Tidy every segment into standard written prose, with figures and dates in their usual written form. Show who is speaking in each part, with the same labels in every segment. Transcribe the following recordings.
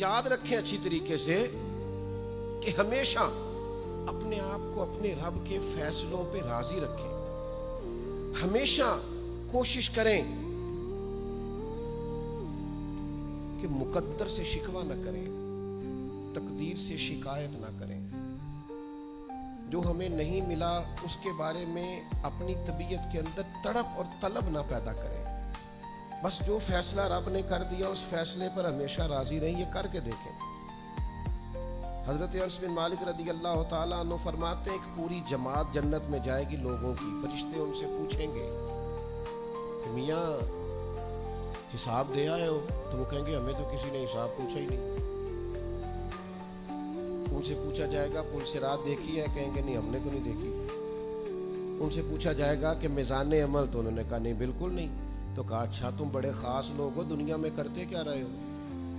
Speaker 1: याद रखें अच्छी तरीके से कि हमेशा अपने आप को अपने रब के फैसलों पे राजी रखें। हमेशा कोशिश करें कि मुकद्दर से शिकवा न करें, तकदीर से शिकायत ना करें। जो हमें नहीं मिला उसके बारे में अपनी तबीयत के अंदर तड़प और तलब ना पैदा करें। बस जो फैसला रब ने कर दिया उस फैसले पर हमेशा राजी रहें। ये करके देखें। हजरत अनस बिन मालिक रदी अल्लाह ताला अन्हु फरमाते हैं, एक पूरी जमात जन्नत में जाएगी लोगों की। फरिश्ते उनसे पूछेंगे कि मियाँ हिसाब दे आए हो? तो वो कहेंगे हमें तो किसी ने हिसाब पूछा ही नहीं। उनसे पूछा जाएगा पुल सिरात देखी है? कहेंगे नहीं हमने तो नहीं देखी। उनसे पूछा जाएगा कि मिज़ान अमल? तो उन्होंने कहा नहीं बिल्कुल नहीं। तो कहा अच्छा तुम बड़े ख़ास लोग हो, दुनिया में करते क्या रहे हो?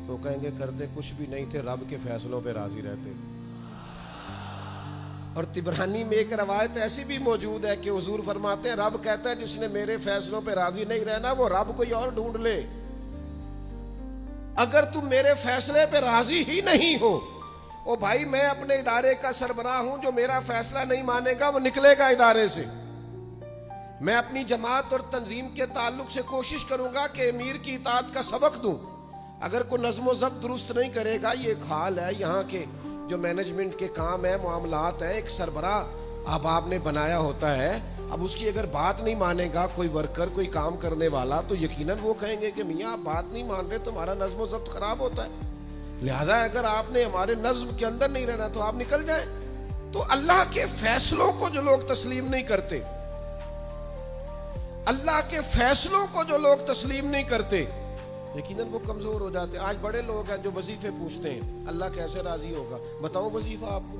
Speaker 1: तो कहेंगे करते कुछ भी नहीं थे, रब के फैसलों पे राजी रहते थे। और तिबरानी में एक रवायत ऐसी भी मौजूद है कि हुजूर फरमाते हैं रब कहता है जिसने मेरे फैसलों पे राजी नहीं रहना वो रब कोई और ढूंढ ले। अगर तुम मेरे फैसले पे राजी ही नहीं हो, ओ भाई मैं अपने इदारे का सरबराह हूं, जो मेरा फैसला नहीं मानेगा वो निकलेगा इदारे से। मैं अपनी जमात और तंजीम के ताल्लुक से कोशिश करूंगा कि अमीर की इताअत का सबक दूं। अगर कोई नज़्म ज़ब्त दुरुस्त नहीं करेगा, ये एक हाल है यहाँ के जो मैनेजमेंट के काम है, मामलात है, एक सरबराह अहबाब ने बनाया होता है। अब उसकी अगर बात नहीं मानेगा कोई वर्कर, कोई काम करने वाला, तो यकीनन वो कहेंगे कि मियाँ आप बात नहीं मान रहे, तुम्हारा नज़्म ज़ब्त खराब होता है। लिहाजा अगर आपने हमारे नज़्म के अंदर नहीं रहना तो आप निकल जाएं। तो अल्लाह के फैसलों को जो लोग तस्लीम नहीं करते, अल्लाह के फैसलों को जो लोग तस्लीम नहीं करते, यकीनन वो कमजोर हो जाते। आज बड़े लोग हैं जो वजीफे पूछते हैं अल्लाह कैसे राजी होगा। बताओ वजीफा आपको।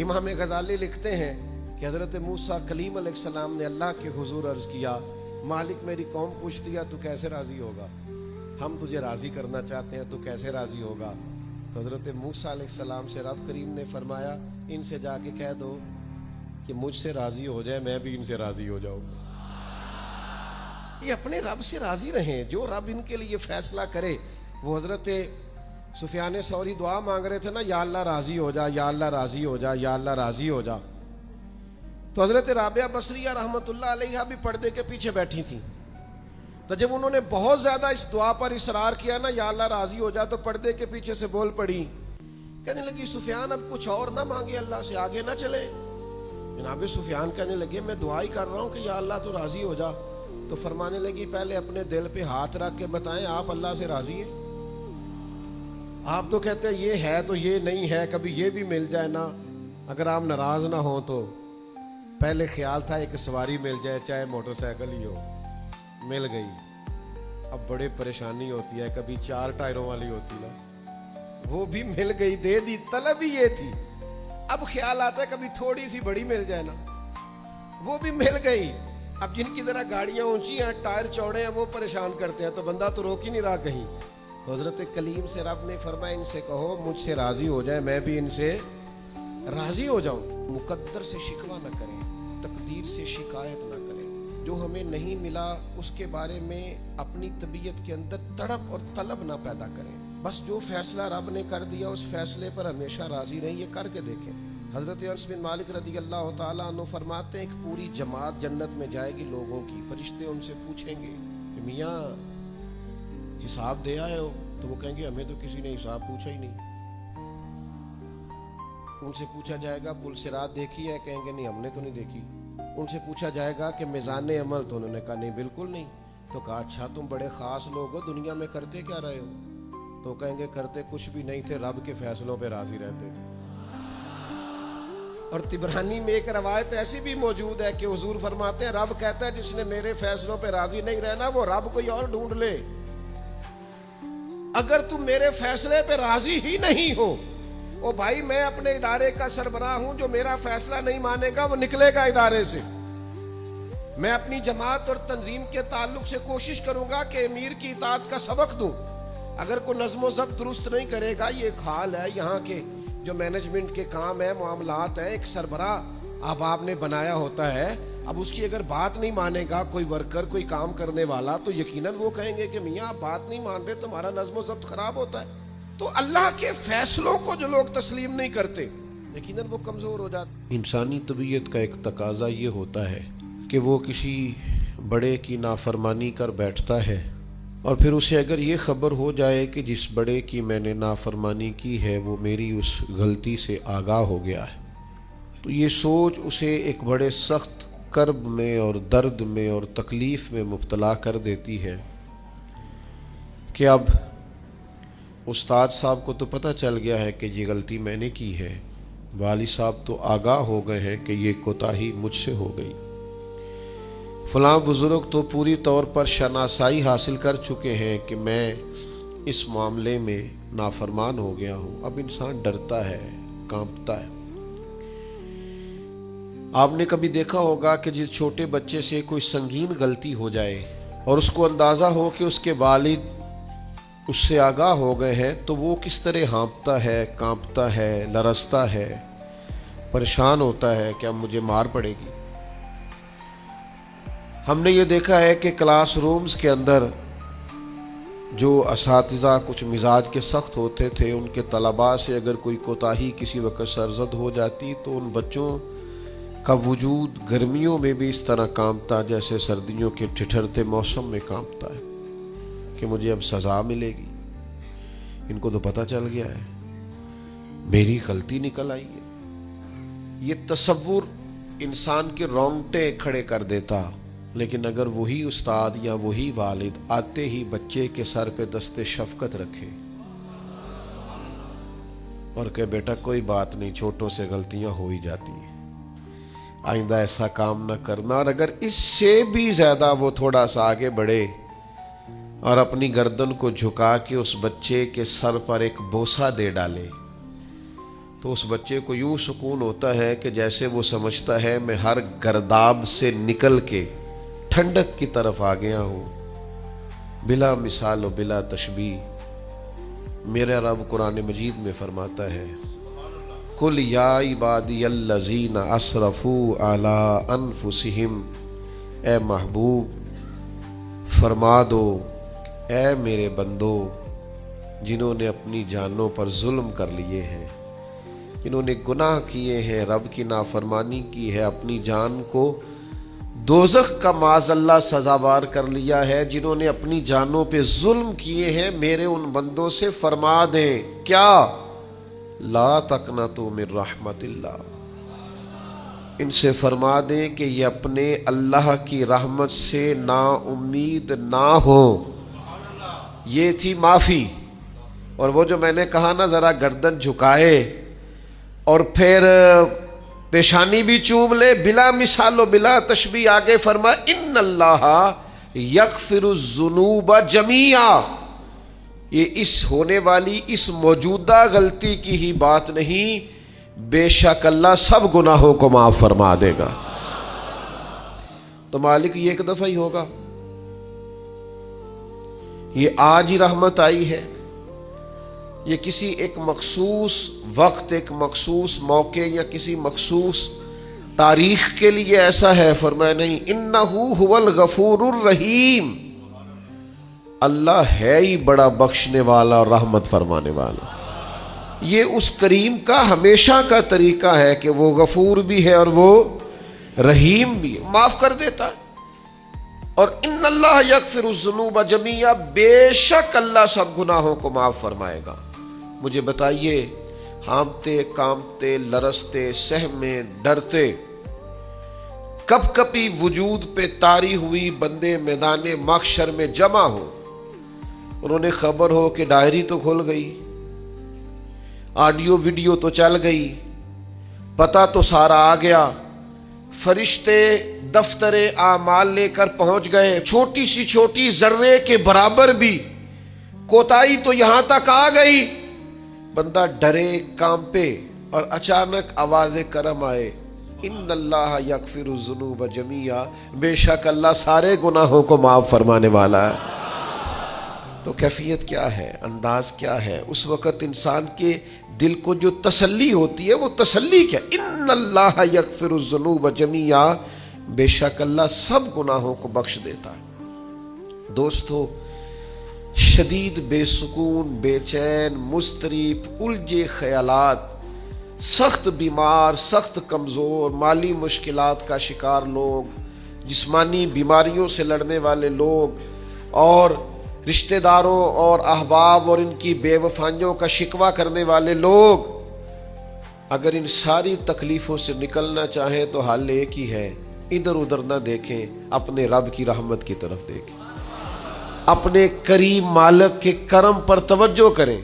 Speaker 1: इमाम गजाली लिखते हैं कि हजरत मूसा कलीम अलैहिस्सलाम ने अल्लाह के हुजूर अर्ज किया, मालिक मेरी कौम पूछती है तू कैसे राजी होगा, हम तुझे राजी करना चाहते हैं, तू कैसे राजी होगा? तो हजरत मूसा अलैहिस्सलाम से रब करीम ने फरमाया इनसे जाके कह दो कि मुझसे राजी हो जाए, मैं भी इनसे राजी हो जाऊंगा। ये अपने रब से राजी रहें, जो रब इनके लिए फैसला करे। वो हजरत सुफियान सौरी दुआ मांग रहे थे ना, या अल्लाह राजी हो जा, या अल्लाह राजी हो जा, या अल्लाह राजी हो जा। तो हजरत राबिया बसरिया रहमतुल्लाह अलैहा भी पर्दे के पीछे बैठी थी। तो जब उन्होंने बहुत ज्यादा इस दुआ पर इसरार किया ना, या अल्लाह राजी हो जा, तो पर्दे के पीछे से बोल पड़ी, कहने लगी सुफियान अब कुछ और ना मांगे अल्लाह से, आगे ना चले। जनाब सुफियान कहने लगे मैं दुआ ही कर रहा हूँ कि या अल्लाह तो राजी हो जा। तो फरमाने लगी पहले अपने दिल पे हाथ रख के बताएं आप अल्लाह से राजी हैं? आप तो कहते हैं ये है तो ये नहीं है, कभी ये भी मिल जाए ना। अगर आप नाराज ना हो तो पहले ख्याल था एक सवारी मिल जाए, चाहे मोटरसाइकिल ही हो, मिल गई। अब बड़े परेशानी होती है, कभी 4 टायरों वाली होती ना, वो भी मिल गई, दे दी, तलब ही ये थी। अब ख्याल आता है कभी थोड़ी सी बड़ी मिल जाए ना, वो भी मिल गई। अब जिनकी जरा गाड़ियां ऊंची हैं, टायर चौड़े हैं, वो परेशान करते हैं, तो बंदा तो रोक ही नहीं रहा कहीं। हजरत कलीम से रब ने फरमाया इनसे कहो मुझसे राजी हो जाए, मैं भी इनसे राजी हो जाऊं। मुकद्दर से शिकवा न करें, तकदीर से शिकायत न करें। जो हमें नहीं मिला उसके बारे में अपनी तबीयत के अंदर तड़प और तलब ना पैदा करें। बस जो फैसला रब ने कर दिया उस फैसले पर हमेशा राजी रहें। ये करके देखें। हजरत अनस बिन मालिक रदी अल्लाह ताला अन्हु फरमाते हैं, एक पूरी जमात जन्नत में जाएगी लोगों की। फरिश्ते उनसे पूछेंगे कि मियाँ हिसाब दे आए हो? तो वो कहेंगे हमें तो किसी ने हिसाब पूछा ही नहीं। उनसे पूछा जाएगा पुल सिरात देखी है? कहेंगे नहीं हमने तो नहीं देखी। उनसे पूछा जाएगा कि मिज़ान अमल? तो उन्होंने कहा नहीं बिल्कुल नहीं। तो कहा अच्छा तुम बड़े ख़ास लोग हो, दुनिया में करते क्या रहे हो? तो कहेंगे करते कुछ भी नहीं थे, रब के फैसलों पे राजी रहते थे। और तिबरानी में एक रवायत ऐसी भी मौजूद है कि हुजूर फरमाते हैं रब कहता है जिसने मेरे फैसलों पे राजी नहीं रहना वो रब कोई और ढूंढ ले। अगर तुम मेरे फैसले पे राजी ही नहीं हो, ओ भाई मैं अपने इदारे का सरबराह हूं, जो मेरा फैसला नहीं मानेगा वो निकलेगा इदारे से। मैं अपनी जमात और तंजीम के ताल्लुक से कोशिश करूंगा कि अमीर की इताअत का सबक दूं। अगर कोई नज़्म ज़ब्त दुरुस्त नहीं करेगा, ये एक हाल है यहाँ के जो मैनेजमेंट के काम है, मामलात है, एक सरबराह अहबाब ने बनाया होता है। اب اس کی اگر بات نہیں مانے گا کوئی ورکر، کوئی کام کرنے والا، تو یقیناً وہ کہیں گے کہ میاں آپ بات نہیں مان رہے، تمہارا نظم و ضبط خراب ہوتا ہے۔ تو اللہ کے فیصلوں کو جو لوگ تسلیم نہیں کرتے، یقیناً وہ کمزور ہو جاتے۔ انسانی طبیعت کا ایک تقاضا یہ ہوتا ہے کہ وہ کسی بڑے کی نافرمانی کر بیٹھتا ہے، اور پھر اسے اگر یہ خبر ہو جائے کہ جس بڑے کی میں نے نافرمانی کی ہے وہ میری اس غلطی سے آگاہ ہو گیا ہے، تو یہ سوچ اسے ایک بڑے سخت کرب میں اور درد میں اور تکلیف میں مبتلا کر دیتی ہے کہ اب استاد صاحب کو تو پتہ چل گیا ہے کہ یہ غلطی میں نے کی ہے، والی صاحب تو آگاہ ہو گئے ہیں کہ یہ کوتاہی مجھ سے ہو گئی، فلاں بزرگ تو پوری طور پر شناسائی حاصل کر چکے ہیں کہ میں اس معاملے میں نافرمان ہو گیا ہوں۔ اب انسان ڈرتا ہے، کانپتا ہے۔ آپ نے کبھی دیکھا ہوگا کہ جس چھوٹے بچے سے کوئی سنگین غلطی ہو جائے اور اس کو اندازہ ہو کہ اس کے والد اس سے آگاہ ہو گئے ہیں، تو وہ کس طرح ہانپتا ہے، کانپتا ہے، لرزتا ہے، پریشان ہوتا ہے کہ اب مجھے مار پڑے گی۔ ہم نے یہ دیکھا ہے کہ کلاس رومز کے اندر جو اساتذہ کچھ مزاج کے سخت ہوتے تھے، ان کے طلباء سے اگر کوئی کوتاہی کسی وقت سرزد ہو جاتی تو ان بچوں کا وجود گرمیوں میں بھی اس طرح کانپتا جیسے سردیوں کے ٹھٹھرتے موسم میں کانپتا ہے کہ مجھے اب سزا ملے گی۔ ان کو تو پتہ چل گیا ہے، میری غلطی نکل آئی ہے۔ یہ تصور انسان کے رونگٹے کھڑے کر دیتا، لیکن اگر وہی استاد یا وہی والد آتے ہی بچے کے سر پہ دست شفقت رکھے اور کہ بیٹا کوئی بات نہیں، چھوٹوں سے غلطیاں ہو ہی جاتی ہیں، آئندہ ایسا کام نہ کرنا، اور اگر اس سے بھی زیادہ وہ تھوڑا سا آگے بڑھے اور اپنی گردن کو جھکا کے اس بچے کے سر پر ایک بوسہ دے ڈالے، تو اس بچے کو یوں سکون ہوتا ہے کہ جیسے وہ سمجھتا ہے میں ہر گرداب سے نکل کے ٹھنڈک کی طرف آ گیا ہوں، بلا مثال و بلا تشبیہ۔ میرا رب قرآن مجید میں فرماتا ہے، قل یا عبادی الذین اسرفوا علی انفسہم، اے محبوب فرما دو، اے میرے بندو جنہوں نے اپنی جانوں پر ظلم کر لیے ہیں، جنہوں نے گناہ کیے ہیں، رب کی نافرمانی کی ہے، اپنی جان کو دوزخ کا معاذ اللہ سزاوار کر لیا ہے، جنہوں نے اپنی جانوں پہ ظلم کیے ہیں، میرے ان بندوں سے فرما دیں کیا؟ لا تقنطوا من رحمت اللہ، ان سے فرما دیں کہ یہ اپنے اللہ کی رحمت سے نا امید نہ ہوں۔ یہ تھی معافی، اور وہ جو میں نے کہا نا ذرا گردن جھکائے اور پھر پیشانی بھی چوم لے، بلا مثال و بلا تشبیہ آگے فرما ان اللہ یغفر الذنوب جمیعا، یہ اس ہونے والی اس موجودہ غلطی کی ہی بات نہیں، بے شک اللہ سب گناہوں کو معاف فرما دے گا۔ تو مالک یہ ایک دفعہ ہی ہوگا، یہ آج ہی رحمت آئی ہے، یہ کسی ایک مخصوص وقت، ایک مخصوص موقع یا کسی مخصوص تاریخ کے لیے ایسا ہے؟ فرمایا نہیں، انہو هو الغفور الرحیم، اللہ ہے ہی بڑا بخشنے والا اور رحمت فرمانے والا۔ یہ اس کریم کا ہمیشہ کا طریقہ ہے کہ وہ غفور بھی ہے اور وہ رحیم بھی ہے، معاف کر دیتا ہے۔ اور ان اللہ یغفر الذنوب جمیعا، بے شک اللہ سب گناہوں کو معاف فرمائے گا۔ مجھے بتائیے، ہانپتے کانپتے لرزتے سہمے ڈرتے کپ کپی وجود پہ طاری ہوئی بندے میدان محشر میں جمع ہو، انہوں نے خبر ہو کہ ڈائری تو کھل گئی، آڈیو ویڈیو تو چل گئی، پتہ تو سارا آ گیا، فرشتے دفتر اعمال لے کر پہنچ گئے، چھوٹی سی چھوٹی ذرے کے برابر بھی کوتاہی تو یہاں تک آ گئی، بندہ ڈرے کانپے اور اچانک آواز کرم آئے، ان اللہ یغفر الذنوب جمیعا، بے شک اللہ سارے گناہوں کو معاف فرمانے والا ہے۔ تو کیفیت کیا ہے، انداز کیا ہے؟ اس وقت انسان کے دل کو جو تسلی ہوتی ہے وہ تسلی کیا؟ ان اللہ یغفر الذنوب جمیعا، بے شک اللہ سب گناہوں کو بخش دیتا ہے۔ دوستو، شدید بے سکون، بے چین، مضطرب، الجھے خیالات، سخت بیمار، سخت کمزور، مالی مشکلات کا شکار لوگ، جسمانی بیماریوں سے لڑنے والے لوگ، اور رشتہ داروں اور احباب اور ان کی بے وفائیوں کا شکوہ کرنے والے لوگ، اگر ان ساری تکلیفوں سے نکلنا چاہیں تو حل ایک ہی ہے، ادھر ادھر نہ دیکھیں، اپنے رب کی رحمت کی طرف دیکھیں، اپنے کریم مالک کے کرم پر توجہ کریں۔